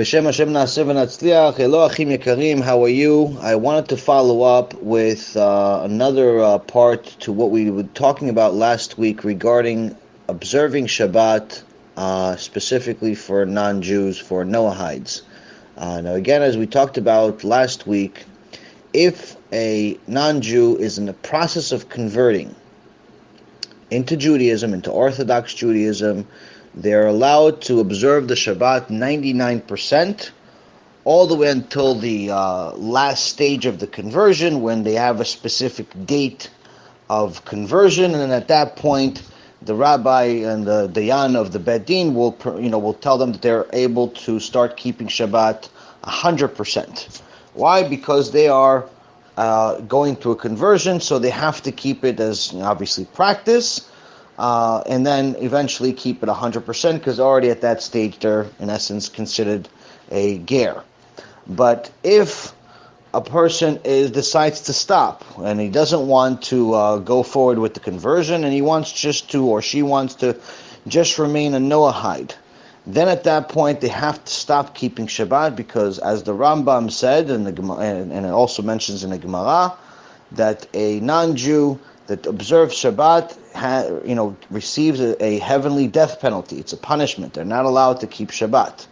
B'Shem Hashem Na'aseh V'Natzliach. Hello, Achim Yekarim. How are you? I wanted to follow up with another part to what we were talking about last week regarding observing Shabbat, specifically for non-Jews, for Noahides. Now, again, as we talked about last week, if a non-Jew is in the process of converting into Judaism, into Orthodox Judaism, they're allowed to observe the Shabbat 99%, all the way until the last stage of the conversion, when they have a specific date of conversion, and at that point, the Rabbi and the Dayan of the Bet Din will tell them that they're able to start keeping Shabbat 100%. Why? Because they are going through a conversion, so they have to keep it as obviously practice. And then eventually keep it 100%, because already at that stage they're, in essence, considered a ger. But if a person decides to stop, and he doesn't want to go forward with the conversion, and he wants she wants to just remain a Noahide, then at that point they have to stop keeping Shabbat, because as the Rambam said, and it also mentions in the Gemara, that a non-Jew that observes Shabbat receives a heavenly death penalty. It's a punishment. They're not allowed to keep Shabbat.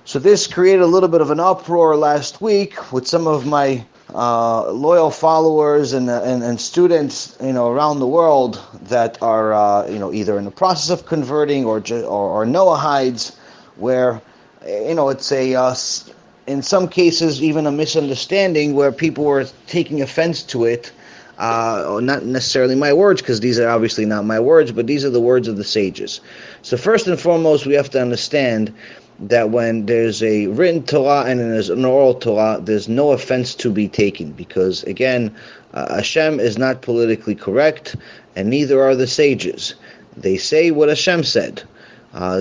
So this created a little bit of an uproar last week with some of my loyal followers and students around the world that are either in the process of converting or Noahides, where it's in some cases even a misunderstanding where people were taking offense to it. Not necessarily my words, because these are obviously not my words, but these are the words of the sages. So first and foremost, we have to understand that when there's a written Torah and there's an oral Torah, there's no offense to be taken, because again, Hashem is not politically correct, and neither are the sages. They say what Hashem said.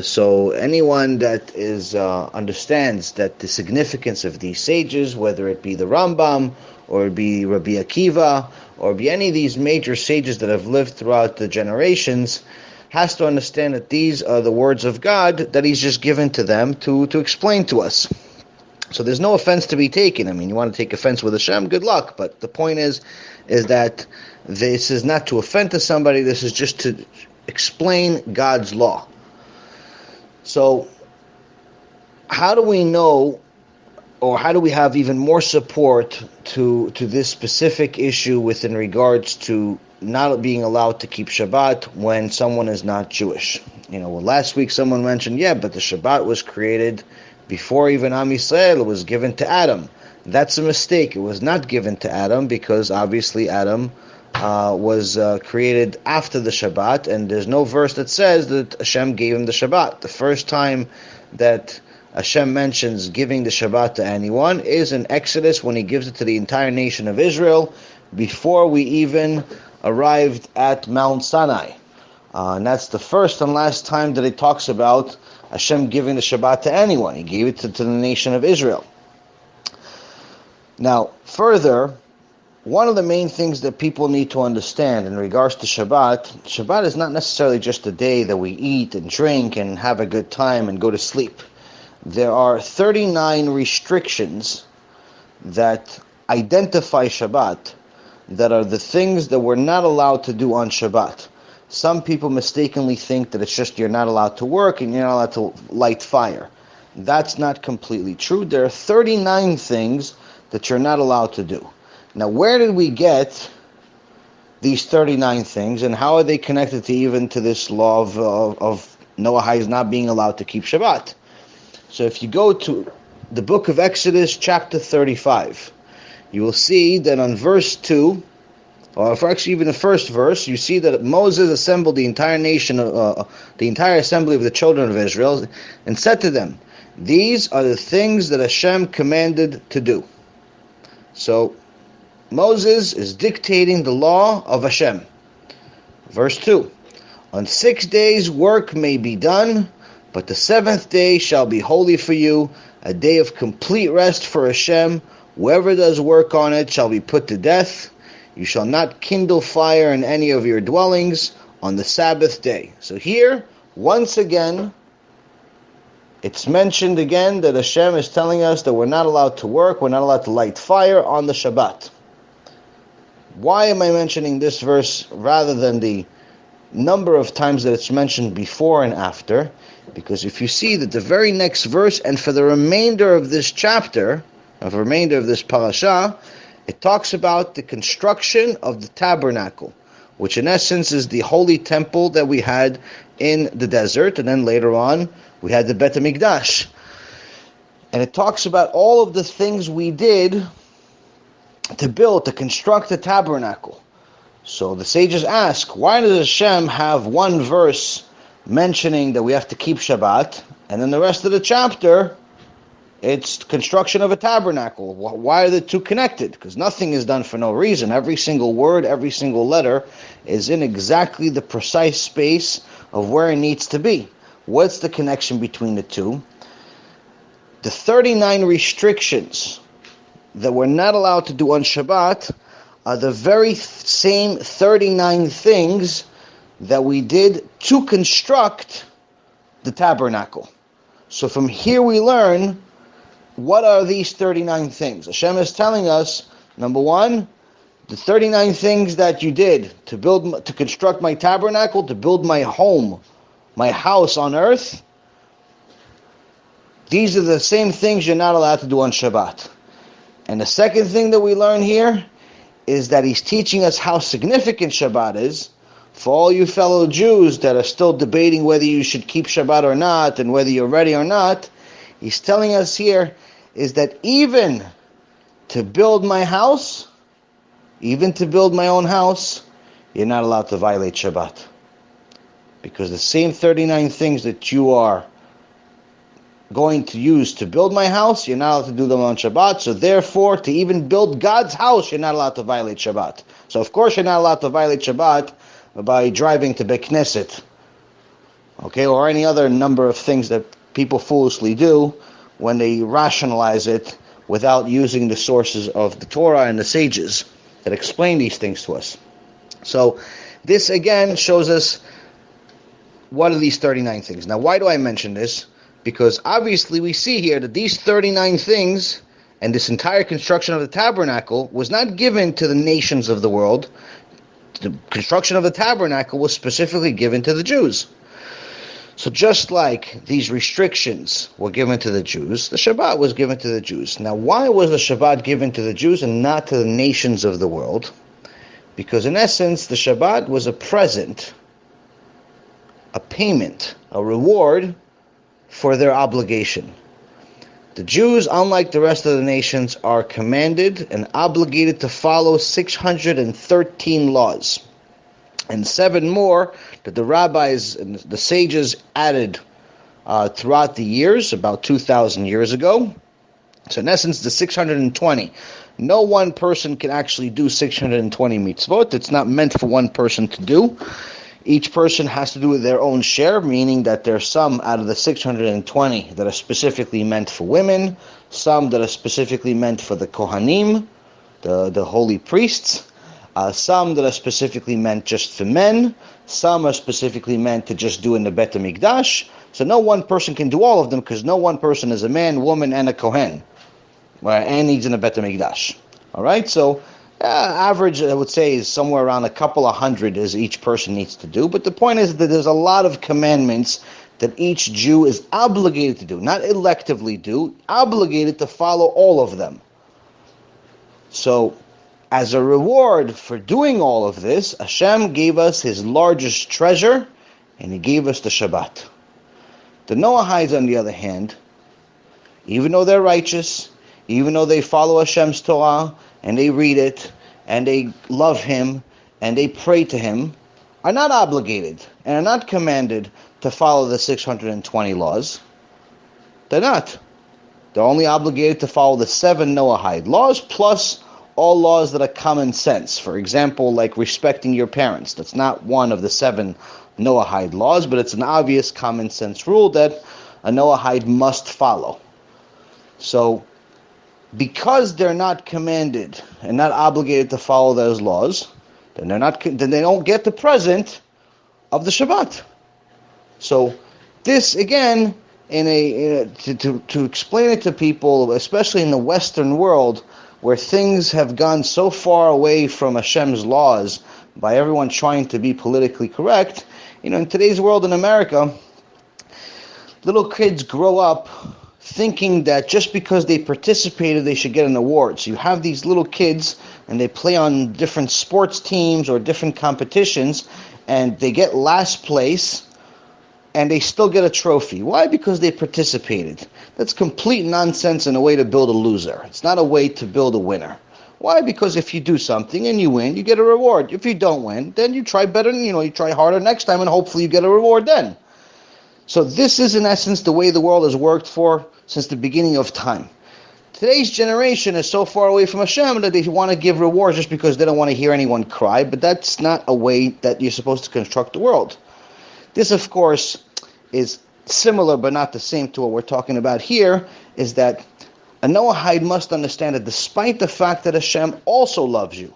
So anyone that understands that the significance of these sages, whether it be the Rambam, or it be Rabbi Akiva, or be any of these major sages that have lived throughout the generations, has to understand that these are the words of God that He's just given to them to explain to us. So there's no offense to be taken. I mean, you want to take offense with Hashem, good luck. But the point is that this is not to offend to somebody. This is just to explain God's law. So how do we know, or how do we have even more support to this specific issue within regards to not being allowed to keep Shabbat when someone is not Jewish? Last week someone mentioned, but the Shabbat was created before even Am Yisrael. It was given to Adam. That's a mistake. It was not given to Adam, because obviously Adam was created after the Shabbat, and there's no verse that says that Hashem gave him the Shabbat. The first time that Hashem mentions giving the Shabbat to anyone is in Exodus, when He gives it to the entire nation of Israel, before we even arrived at Mount Sinai. And that's the first and last time that it talks about Hashem giving the Shabbat to anyone. He gave it to the nation of Israel. Now, further, one of the main things that people need to understand in regards to Shabbat is not necessarily just a day that we eat and drink and have a good time and go to sleep. There are 39 restrictions that identify Shabbat, that are the things that we're not allowed to do on Shabbat. Some people mistakenly think that it's just you're not allowed to work and you're not allowed to light fire. That's not completely true. There are 39 things that you're not allowed to do. Now, where did we get these 39 things, and how are they connected to this law of Noahides not being allowed to keep Shabbat? So if you go to the book of Exodus, chapter 35, you will see that on verse 2, or for actually even the first verse, you see that Moses assembled the entire nation, the entire assembly of the children of Israel, and said to them, "These are the things that Hashem commanded to do." So Moses is dictating the law of Hashem. Verse 2, "On 6 days work may be done, but the seventh day shall be holy for you, a day of complete rest for Hashem. Whoever does work on it shall be put to death. You shall not kindle fire in any of your dwellings on the Sabbath day." So here, once again, it's mentioned again that Hashem is telling us that we're not allowed to work, we're not allowed to light fire on the Shabbat. Why am I mentioning this verse rather than the number of times that it's mentioned before and after? Because if you see that the very next verse, and for the remainder of this chapter, of the remainder of this parasha, it talks about the construction of the tabernacle, which in essence is the holy temple that we had in the desert, and then later on we had the Bet HaMikdash. And it talks about all of the things we did to construct the tabernacle. So the sages ask, why does Hashem have one verse mentioning that we have to keep Shabbat, and then the rest of the chapter, it's construction of a tabernacle? Why are the two connected? Because nothing is done for no reason. Every single word, every single letter is in exactly the precise space of where it needs to be. What's the connection between the two? The 39 restrictions that we're not allowed to do on Shabbat are the very same 39 things that we did to construct the tabernacle. So from here we learn, what are these 39 things? Hashem is telling us, number one, the 39 things that you did to construct my tabernacle, to build my home, my house on earth, these are the same things you're not allowed to do on Shabbat. And the second thing that we learn here is that he's teaching us how significant Shabbat is. For all you fellow Jews that are still debating whether you should keep Shabbat or not, and whether you're ready or not, he's telling us here is that even to build my house, even to build my own house, you're not allowed to violate Shabbat. Because the same 39 things that you are going to use to build my house, you're not allowed to do them on Shabbat. So therefore, to even build God's house, you're not allowed to violate Shabbat. So of course you're not allowed to violate Shabbat by driving to Beit Knesset, okay, or any other number of things that people foolishly do when they rationalize it without using the sources of the Torah and the sages that explain these things to us. So this again shows us what are these 39 things. Now why do I mention this? Because obviously we see here that these 39 things and this entire construction of the tabernacle was not given to the nations of the world. The construction of the tabernacle was specifically given to the Jews. So just like these restrictions were given to the Jews, the Shabbat was given to the Jews. Now why was the Shabbat given to the Jews and not to the nations of the world? Because in essence, the Shabbat was a present, a payment, a reward for their obligation. The Jews, unlike the rest of the nations, are commanded and obligated to follow 613 laws, and 7 more that the rabbis and the sages added throughout the years, about 2,000 years ago. So in essence, the 620. No one person can actually do 620 mitzvot. It's not meant for one person to do. Each person has to do their own share, meaning that there's some out of the 620 that are specifically meant for women, some that are specifically meant for the Kohanim, the holy priests, some that are specifically meant just for men, some are specifically meant to just do in the Bet HaMikdash. So no one person can do all of them, because no one person is a man, woman, and a Kohen, and needs in the Bet HaMikdash. All right, so average, I would say, is somewhere around a couple of hundred as each person needs to do. But the point is that there's a lot of commandments that each Jew is obligated to do, not electively do, obligated to follow all of them. So, as a reward for doing all of this, Hashem gave us His largest treasure, and He gave us the Shabbat. The Noahides, on the other hand, even though they're righteous, even though they follow Hashem's Torah, and they read it, and they love Him, and they pray to Him, are not obligated, and are not commanded to follow the 620 laws. They're not. They're only obligated to follow the 7 Noahide laws, plus all laws that are common sense. For example, like respecting your parents. That's not one of the 7 Noahide laws, but it's an obvious common sense rule that a Noahide must follow. So, because they're not commanded and not obligated to follow those laws, then they don't get the present of the Shabbat. So this again to explain it to people, especially in the Western world, where things have gone so far away from Hashem's laws by everyone trying to be politically correct. In today's world in America, little kids grow up thinking that just because they participated, they should get an award. So you have these little kids, and they play on different sports teams or different competitions, and they get last place, and they still get a trophy. Why? Because they participated. That's complete nonsense and a way to build a loser. It's not a way to build a winner. Why? Because if you do something and you win, you get a reward. If you don't win, then you try better, you try harder next time, and hopefully you get a reward then. So this is, in essence, the way the world has worked for since the beginning of time. Today's generation is so far away from Hashem that they want to give rewards just because they don't want to hear anyone cry, but that's not a way that you're supposed to construct the world. This, of course, is similar but not the same to what we're talking about here, is that a Noahide must understand that despite the fact that Hashem also loves you,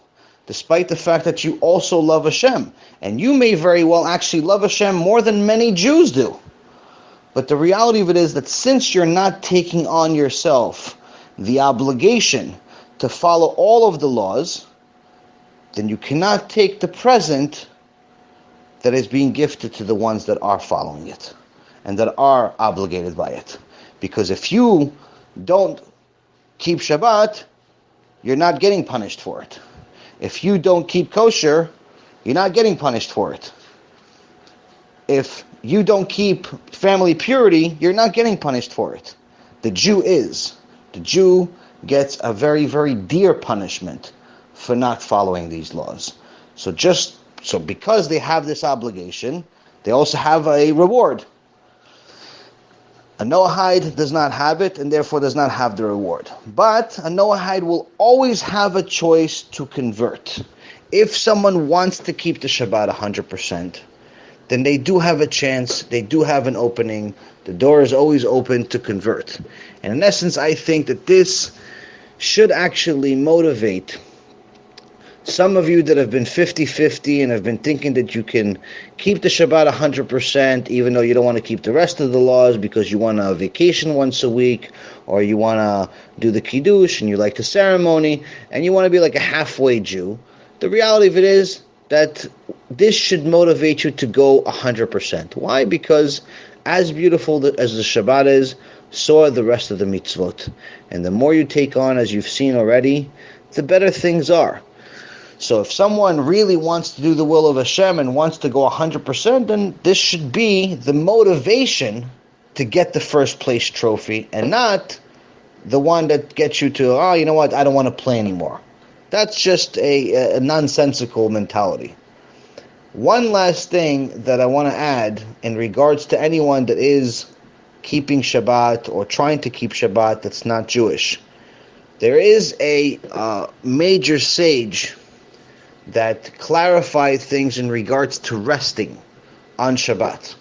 despite the fact that you also love Hashem, and you may very well actually love Hashem more than many Jews do, but the reality of it is that since you're not taking on yourself the obligation to follow all of the laws, then you cannot take the present that is being gifted to the ones that are following it and that are obligated by it. Because if you don't keep Shabbat, you're not getting punished for it. If you don't keep kosher, you're not getting punished for it. If you don't keep family purity, you're not getting punished for it. The Jew is. The Jew gets a very, very dear punishment for not following these laws. So because they have this obligation, they also have a reward. A Noahide does not have it, and therefore does not have the reward. But a Noahide will always have a choice to convert. If someone wants to keep the Shabbat 100%, then they do have a chance, they do have an opening, the door is always open to convert. And in essence, I think that this should actually motivate some of you that have been 50-50 and have been thinking that you can keep the Shabbat 100%, even though you don't want to keep the rest of the laws because you want a vacation once a week, or you want to do the Chidush and you like the ceremony, and you want to be like a halfway Jew. The reality of it is that this should motivate you to go 100%. Why? Because as beautiful as the Shabbat is, so are the rest of the mitzvot. And the more you take on, as you've seen already, the better things are. So if someone really wants to do the will of Hashem and wants to go 100%, then this should be the motivation to get the first place trophy, and not the one that gets you to, you know what, I don't want to play anymore. That's just a nonsensical mentality. One last thing that I want to add in regards to anyone that is keeping Shabbat or trying to keep Shabbat that's not Jewish. There is a major sage that clarified things in regards to resting on Shabbat.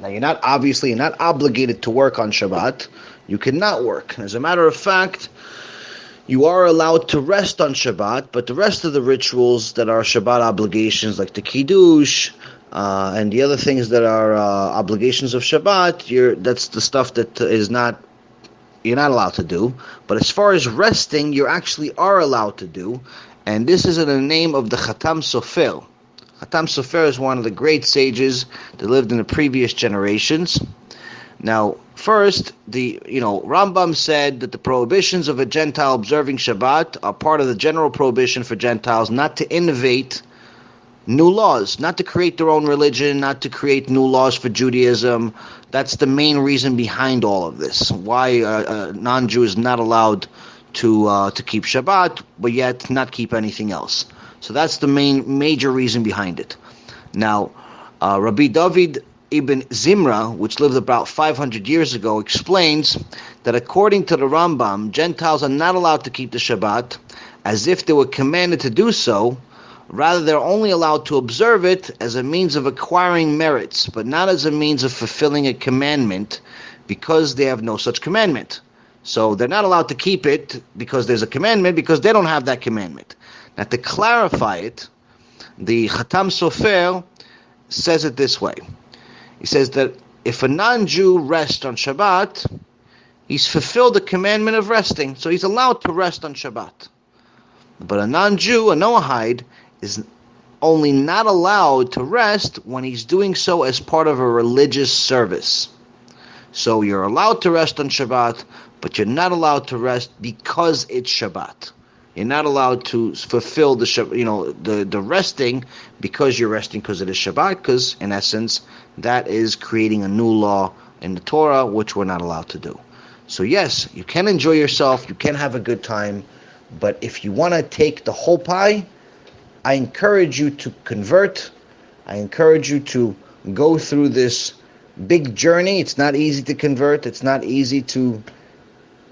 Now, you're not obligated to work on Shabbat. You cannot work. As a matter of fact, you are allowed to rest on Shabbat, but the rest of the rituals that are Shabbat obligations, like the Kiddush, and the other things that are obligations of Shabbat, that's the stuff that you're not allowed to do. But as far as resting, you actually are allowed to do. And this is in the name of the Khatam Sofer. Khatam Sofer is one of the great sages that lived in the previous generations. Now, first, Rambam said that the prohibitions of a Gentile observing Shabbat are part of the general prohibition for Gentiles not to innovate new laws, not to create their own religion, not to create new laws for Judaism. That's the main reason behind all of this. Why a non-Jew is not allowed to keep Shabbat, but yet not keep anything else. So that's the major reason behind it. Now, Rabbi David Ibn Zimra, which lived about 500 years ago, explains that according to the Rambam, Gentiles are not allowed to keep the Shabbat as if they were commanded to do so. Rather, they're only allowed to observe it as a means of acquiring merits, but not as a means of fulfilling a commandment, because they have no such commandment. So they're not allowed to keep it because there's a commandment, because they don't have that commandment. Now, to clarify it, the Khatam Sofer says it this way. He says that if a non-Jew rests on Shabbat, he's fulfilled the commandment of resting, so he's allowed to rest on Shabbat. But a non-Jew, a Noahide, is only not allowed to rest when he's doing so as part of a religious service. So you're allowed to rest on Shabbat, but you're not allowed to rest because it's Shabbat. You're not allowed to fulfill the resting because you're resting because it is Shabbat, because in essence that is creating a new law in the Torah, which we're not allowed to do. So yes, you can enjoy yourself, you can have a good time, but if you want to take the whole pie, I encourage you to convert. I encourage you to go through this big journey. It's not easy to convert. It's not easy to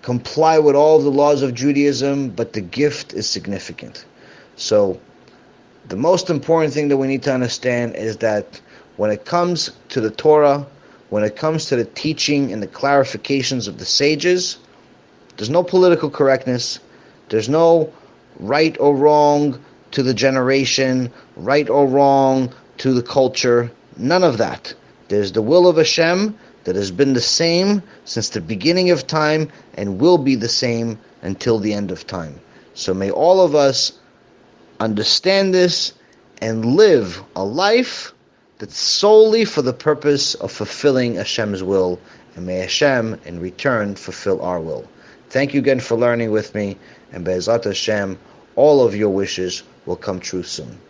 comply with all the laws of Judaism, but the gift is significant. So the most important thing that we need to understand is that when it comes to the Torah, when it comes to the teaching and the clarifications of the sages, there's no political correctness. There's no right or wrong to the generation, right or wrong to the culture. None of that. There's the will of Hashem that has been the same since the beginning of time and will be the same until the end of time. So may all of us understand this and live a life that's solely for the purpose of fulfilling Hashem's will, and may Hashem in return fulfill our will. Thank you again for learning with me, and Be'ezrat Hashem, all of your wishes will come true soon.